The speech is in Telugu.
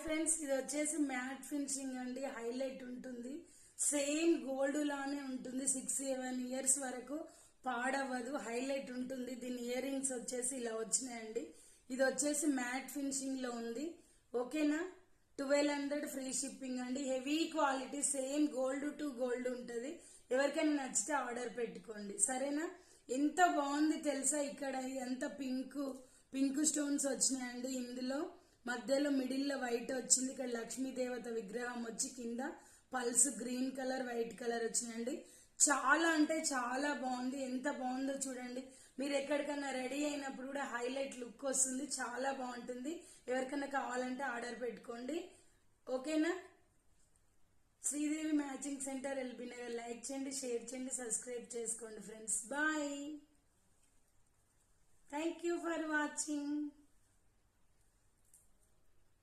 ఫ్రెండ్స్, ఇది వచ్చేసి మ్యాట్ ఫినిషింగ్ అండి. హైలైట్ ఉంటుంది, సేమ్ గోల్డ్ లానే ఉంటుంది. 6-7 ఇయర్స్ వరకు పాడవ్వదు, హైలైట్ ఉంటుంది. దీని ఇయర్ రింగ్స్ వచ్చేసి ఇలా వచ్చినాయండి. ఇది వచ్చేసి మ్యాట్ ఫినిషింగ్ లో ఉంది. ఓకేనా, 1200 ఫ్రీ షిప్పింగ్ అండి. Heavy quality, same gold to gold ఉంటుంది. ఎవరికైనా నచ్చితే ఆర్డర్ పెట్టుకోండి, సరేనా. ఎంత బాగుంది తెలుసా, ఇక్కడ ఎంత పింక్ స్టోన్స్ వచ్చినాయండి. ఇందులో మధ్యలో మిడిల్ లో వైట్ వచ్చింది. ఇక్కడ లక్ష్మీదేవత విగ్రహం వచ్చి కింద pulse green colour white colour వచ్చినాయండి. చాలా అంటే చాలా బాగుంది. ఎంత బాగుందో చూడండి. మీరు ఎక్కడికన్నా రెడీ అయినప్పుడు కూడా హైలైట్ లుక్ వస్తుంది, చాలా బాగుంటుంది. ఎవరికైనా కావాలంటే ఆర్డర్ పెట్టుకోండి, ఓకేనా. Sridevi matching centre, LB Nagar. Like చేయండి, షేర్ చేయండి, సబ్స్క్రైబ్ చేసుకోండి friends. Bye, thank you for watching.